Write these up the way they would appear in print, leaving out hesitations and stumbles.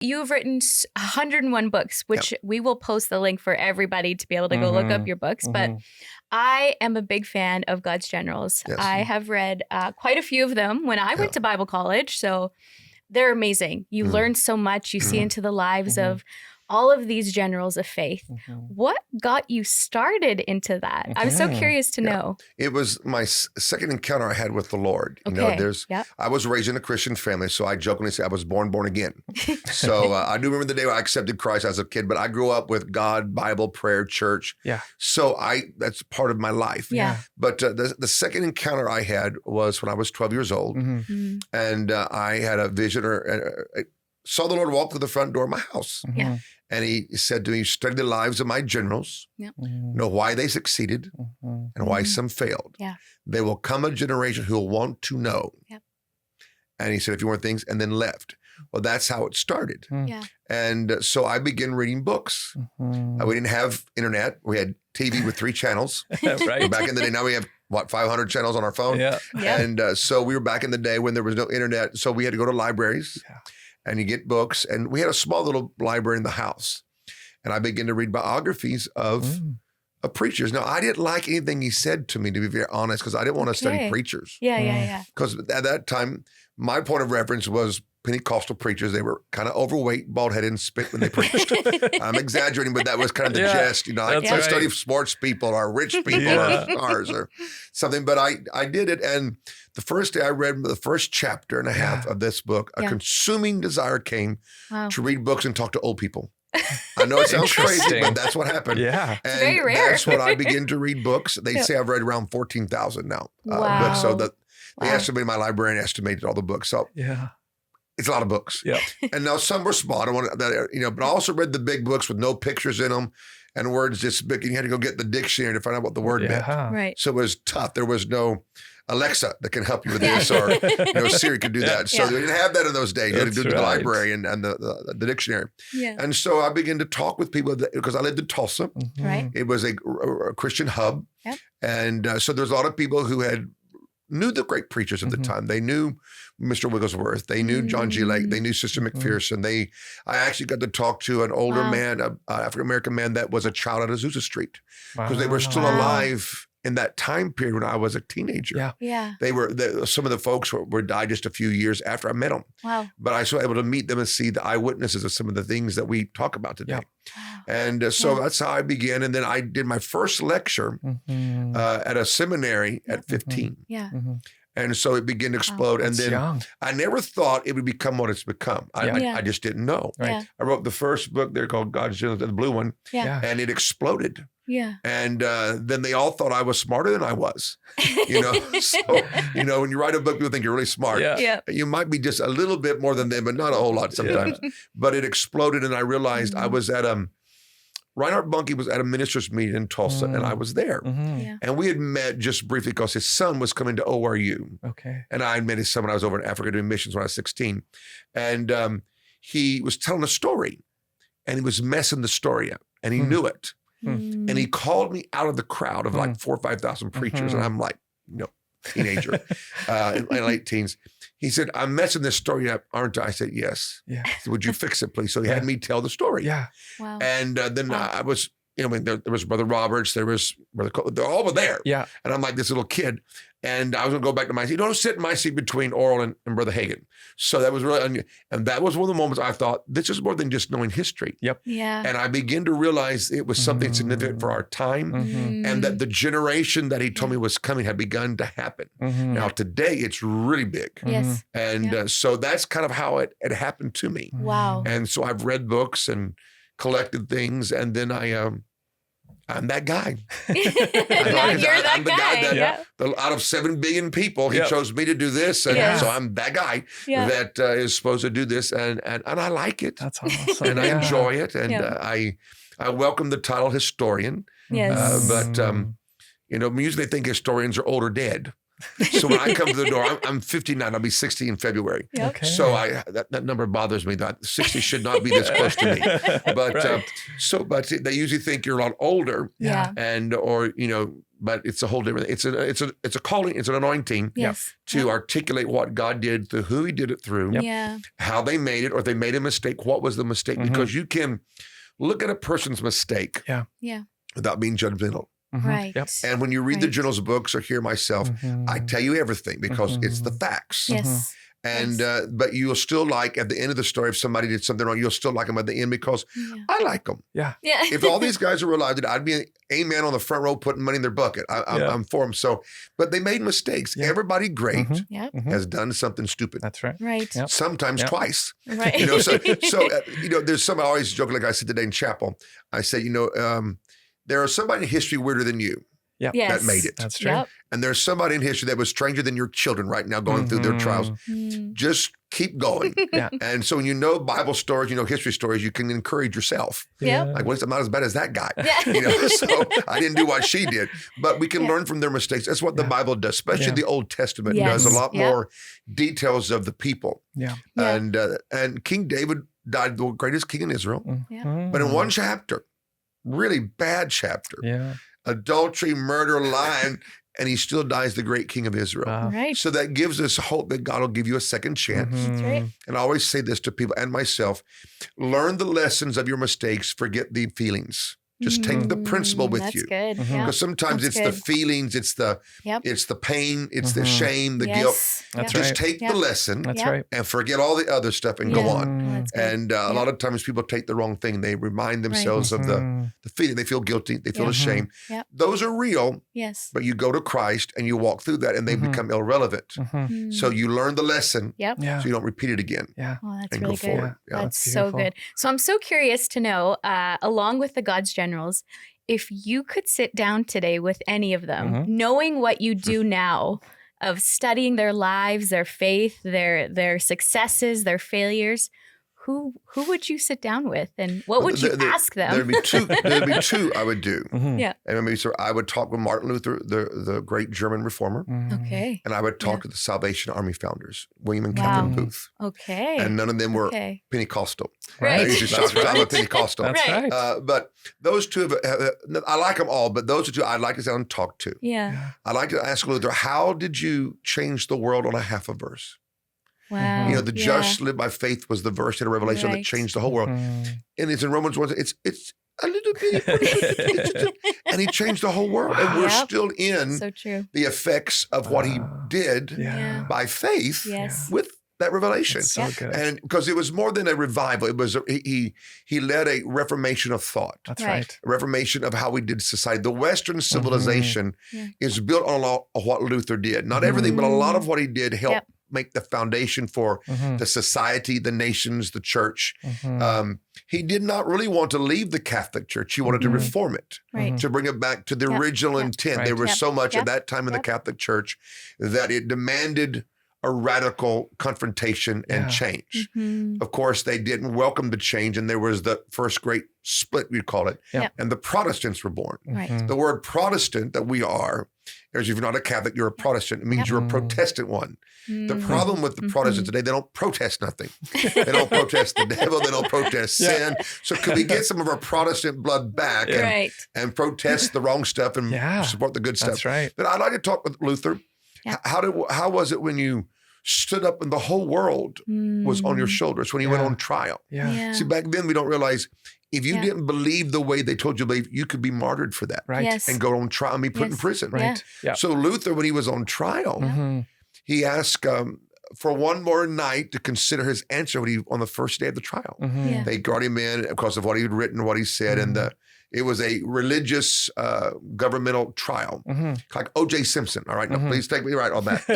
You've written 101 books, which we will post the link for everybody to be able to go look up your books. But I am a big fan of God's Generals. Yes. I have read quite a few of them when I went to Bible college. So they're amazing. You learn so much. You see into the lives of all of these generals of faith. What got you started into that? I'm so curious to know. It was my second encounter I had with the Lord. You know, I was raised in a Christian family, so I jokingly say I was born again. So I do remember the day I accepted Christ as a kid, but I grew up with God, Bible, prayer, church. Yeah. So that's part of my life. Yeah. But the second encounter I had was when I was 12 years old, and I had a vision I saw the Lord walk through the front door of my house. Yeah. And he said to me, study the lives of my generals, know why they succeeded and why some failed. Yeah. There will come a generation who will want to know. Yep. And he said a few more things and then left. Well, that's how it started. Yeah. And so I began reading books. We didn't have internet. We had TV with 3 channels. Right. Back in the day, now we have, 500 channels on our phone? Yeah. And so we were back in the day when there was no internet. So we had to go to libraries. Yeah. And you get books. And we had a small little library in the house. And I began to read biographies of preachers. Now, I didn't like anything he said to me, to be very honest, because I didn't want to study preachers. Yeah. Because at that time, my point of reference was Pentecostal preachers. They were kind of overweight, bald-headed, and spit when they preached. I'm exaggerating, but that was kind of the gist. You know, I study sports people or rich people or stars or something. But I did it. And the first day I read the first chapter and a half of this book, a consuming desire came to read books and talk to old people. I know it sounds crazy, but that's what happened. Yeah. It's very rare. That's when I begin to read books. They say I've read around 14,000 now. Books. So they estimated, my librarian estimated all the books. So it's a lot of books. Yeah. And now some were small. I don't want that, but I also read the big books with no pictures in them and words this big, and you had to go get the dictionary to find out what the word meant. Right. So it was tough. There was no Alexa that can help you with this, or Siri could do that. So they didn't have that in those days. You had to do the library and the dictionary. Yeah. And so I began to talk with people because I lived in Tulsa. Right. It was a Christian hub. Yep. And so there's a lot of people who knew the great preachers at the time. They knew Mr. Wigglesworth. They knew John G. Lake. They knew Sister McPherson. I actually got to talk to an older man, an African-American man that was a child at Azusa Street, because they were still alive in that time period when I was a teenager. Yeah. They were, some of the folks were died just a few years after I met them. Wow. But I was able to meet them and see the eyewitnesses of some of the things that we talk about today. Wow. And so that's how I began. And then I did my first lecture at a seminary at 15. Yeah. And so it began to explode. And then I never thought it would become what it's become. I just didn't know. Right. I wrote the first book there called God's Generals, the blue one, and it exploded. Yeah. And then they all thought I was smarter than I was. So, when you write a book, people think you're really smart. Yeah. You might be just a little bit more than them, but not a whole lot sometimes. But it exploded, and I realized I was at Reinhard Bonnke was at a minister's meeting in Tulsa, and I was there. Yeah. And we had met just briefly because his son was coming to ORU. Okay. And I had met his son when I was over in Africa doing missions when I was 16. And he was telling a story, and he was messing the story up, and he knew it. And he called me out of the crowd of like 4,000 or 5,000 preachers. And I'm like, teenager, in late teens. He said, I'm messing this story up, aren't I? I said, yes. Yeah. He said, would you fix it, please? So he had me tell the story. Yeah. Wow. And then I was, there was Brother Roberts, there was Brother Cole, they all were there. Yeah. And I'm like this little kid. And I was going to go back to my seat. Don't sit in my seat between Oral and Brother Hagin. So that was really, and that was one of the moments I thought, this is more than just knowing history. Yep. Yeah. And I began to realize it was something significant for our time, and that the generation that he told me was coming had begun to happen. Now today it's really big. Yes. And so that's kind of how it happened to me. Wow. And so I've read books and collected things, and then I'm that guy. You're that guy. That out of 7 billion people, he chose me to do this. And so I'm that guy that is supposed to do this. And I like it. That's awesome. And I enjoy it. And I welcome the title historian. Yes. But usually they think historians are old or dead. So when I come to the door, I'm 59. I'll be 60 in February. Okay. So that number bothers me. That 60 should not be this close to me. But but they usually think you're a lot older. Yeah. And or but it's a whole different. It's a calling. It's an anointing. Yes. To articulate what God did through who He did it through. Yep. Yeah. How they made it, or if they made a mistake. What was the mistake? Because you can look at a person's mistake. Yeah. Without being judgmental. Right. Yep. And when you read the journal's books or hear myself, I tell you everything because it's the facts. Yes. And but you'll still like at the end of the story, if somebody did something wrong, you'll still like them at the end because I like them. Yeah. If all these guys were alive, I'd be an amen on the front row putting money in their bucket. I'm for them. So, but they made mistakes. Yeah. Everybody great has done something stupid. That's right. Right. Yep. Sometimes twice. Right. You know, so there's some I always joke, like I said today in chapel. I said, there are somebody in history weirder than you. Yep. Yes. That made it. That's true. Yep. And there's somebody in history that was stranger than your children right now going through their trials. Just keep going. Yeah. And so when you know Bible stories, you know history stories, you can encourage yourself. Yep. Like, well, I'm not as bad as that guy. Yeah. So I didn't do what she did. But we can learn from their mistakes. That's what the Bible does, especially the Old Testament does a lot more details of the people. Yeah. And King David died the greatest king in Israel. But in one chapter, really bad chapter, adultery, murder, lying, and he still dies the great king of Israel. Right. So that gives us hope that God will give you a second chance. That's right. And I always say this to people and myself, learn the lessons of your mistakes, forget the feelings. Just take the principle with you. That's good. Because sometimes it's the feelings, it's the pain, it's the shame, the guilt. That's Just right. take the lesson That's right. and forget all the other stuff and go on. That's good. And a lot of times people take the wrong thing. They remind themselves of the feeling. They feel guilty. They feel ashamed. Those are real. Yes. But you go to Christ and you walk through that and they become irrelevant. So you learn the lesson so you don't repeat it again. Yeah. Oh, that's and really go good. forward. Yeah. That's so good. So I'm so curious to know, along with the God's generals, if you could sit down today with any of them, knowing what you do now of studying their lives, their faith, their successes, their failures, who would you sit down with, and what would you ask them? There'd be two I would do. Yeah. And maybe so I would talk with Martin Luther, the great German reformer. Okay. And I would talk to the Salvation Army founders, William and Catheryn Booth. Okay. And none of them were Pentecostal. Right. I usually shock because I'm a Pentecostal. That's right. But those two, I like them all, but those two I'd like to sit down and talk to. Yeah. I'd like to ask Luther, how did you change the world on a half a verse? Wow. The just live by faith was the verse in Revelation that changed the whole world. And it's in Romans 1, it's a little bit, and he changed the whole world. And we're still in so true. the effects of what he did by faith with that revelation. That's so good. And because it was more than a revival, it was he led a reformation of thought. That's right. A reformation of how we did society. The Western civilization is built on a lot of what Luther did. Not everything, but a lot of what he did helped make the foundation for the society, the nations, the church. He did not really want to leave the Catholic Church. He wanted to reform it, to bring it back to the original intent. There was so much at that time in the Catholic Church that it demanded a radical confrontation and change. Of course, they didn't welcome the change, and there was the first great split, we'd call it, and the Protestants were born. The word Protestant that we are, as if you're not a Catholic, you're a Protestant. It means you're a Protestant one. The problem with the Protestants today, they don't protest nothing. They don't protest the devil. They don't protest sin. So could we get some of our Protestant blood back and protest the wrong stuff and support the good stuff? That's right. But I'd like to talk with Luther. How was it when you stood up and the whole world was on your shoulders when you went on trial? See, back then we don't realize if you didn't believe the way they told you to believe, you could be martyred for that and go on trial and be put in prison. So Luther, when he was on trial, he asked for one more night to consider his answer on the first day of the trial. They brought him in because of what he had written, what he said, and it was a religious governmental trial, like O.J. Simpson. All right, now please take me right on that.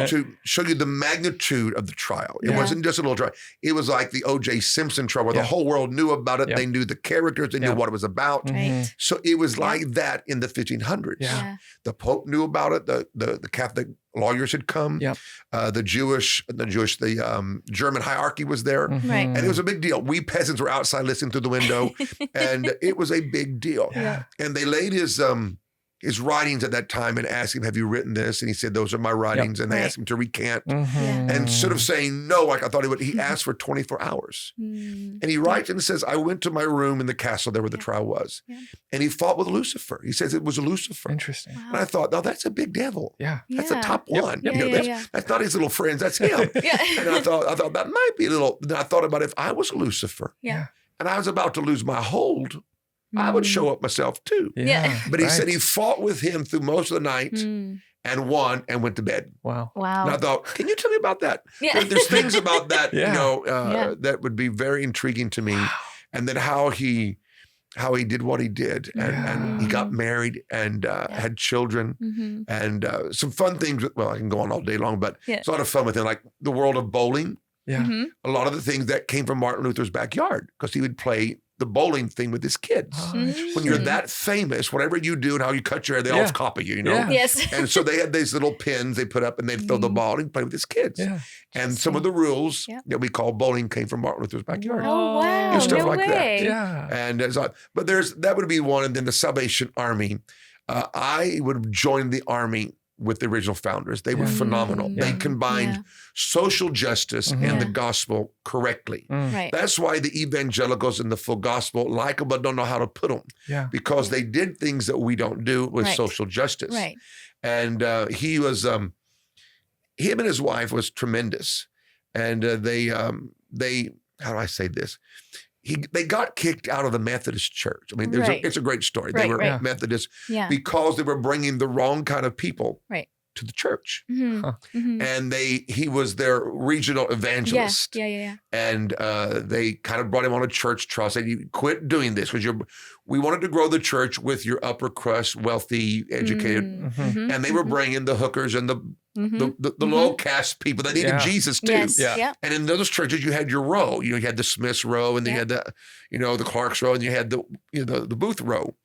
To show you the magnitude of the trial. It wasn't just a little trial. It was like the O.J. Simpson trial where the whole world knew about it. They knew the characters. They knew what it was about. So it was like that in the 1500s. The Pope knew about it. The Catholic lawyers had come. The German hierarchy was there. And it was a big deal. We peasants were outside listening through the window, and it was a big deal. And they laid his his writings at that time and asked him, have you written this? And he said, those are my writings. And they asked him to recant. And instead of saying no, like I thought he would, he asked for 24 hours. And he writes and says, I went to my room in the castle there where the trial was. And he fought with Lucifer. He says it was Lucifer. Interesting. And I thought, no, that's a big devil. That's the top one. That's not his little friends. That's him. And I thought that might be a little, then I thought about if I was Lucifer and I was about to lose my hold, I would show up myself too. But he said he fought with him through most of the night and won and went to bed. Wow. And I thought, can you tell me about that? There's things about that, you know, that would be very intriguing to me. And then how he did what he did and he got married and had children and some fun things. Well, I can go on all day long, but it's a lot of fun with him, like the world of bowling. A lot of the things that came from Martin Luther's backyard because he would play the bowling thing with his kids. When you're that famous, whatever you do and how you cut your hair, they all copy you, you know? And so they had these little pins they put up and they'd throw the ball and play with his kids. And some of the rules that we call bowling came from Martin Luther's backyard. Oh, wow. And stuff No like way. that. And but that would be one. And then the Salvation Army. I would have joined the army with the original founders. They were phenomenal. They combined social justice and the gospel correctly. That's why the evangelicals in the full gospel like them but don't know how to put them. Because they did things that we don't do with social justice. And he was, him and his wife was tremendous. And they, how do I say this? They got kicked out of the Methodist church. I mean, it's a great story. They were Methodist because they were bringing the wrong kind of people to the church. And he was their regional evangelist. And they kind of brought him on a church trust. And you quit doing this because we wanted to grow the church with your upper crust, wealthy, educated. And they were bringing the hookers and the low caste people that needed Jesus too. And in those churches, you had your row. You know, you had the Smiths row, and then you had the, you know, the Clark's row, and you had the Booth row.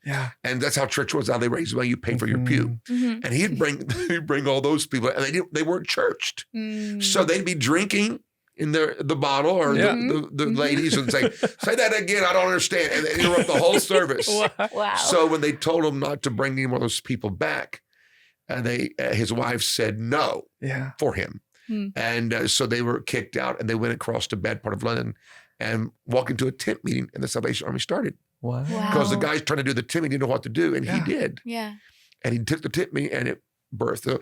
And that's how church was. How they raised money, you pay for your pew. And he'd bring all those people, and they weren't churched, so they'd be drinking in the bottle or the ladies and say that again, I don't understand, and they interrupt the whole service. So when they told him not to bring any more of those people back, his wife said no for him. And so they were kicked out and they went across to bad part of London and walked into a tent meeting and the Salvation Army started. Because the guys trying to do the tent meeting didn't know what to do and he did. And he took the tent meeting and it birthed. So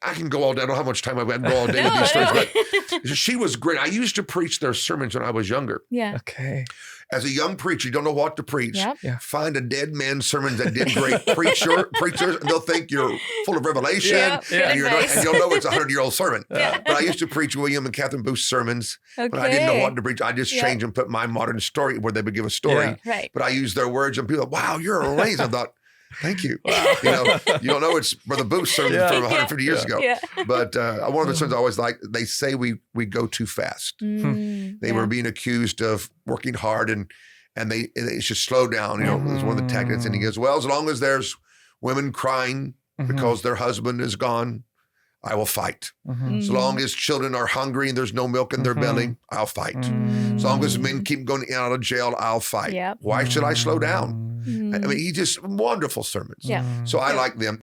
I can go all day. I don't know how much time I've got to go all day with these stories, but she was great. I used to preach their sermons when I was younger. Okay. As a young preacher, you don't know what to preach. Find a dead man's sermons that did great preachers, and they'll think you're full of revelation, and you'll know it's a 100-year-old sermon. But I used to preach William and Kathryn Booth's sermons when I didn't know what to preach. I just changed and put my modern story where they would give a story. But I used their words, and people are like, wow, you're amazing. I thought, thank you. You know, you don't know it's Brother Booth's sermon from 150 years ago. But one of the sermons I always like, they say we go too fast. They were being accused of working hard and they should slow down. You know, it was one of the tactics. And he goes, well, as long as there's women crying because their husband is gone, I will fight. As long as children are hungry and there's no milk in their belly, I'll fight. As long as men keep going in and out of jail, I'll fight. Why should I slow down? I mean, he just wonderful sermons. So I like them.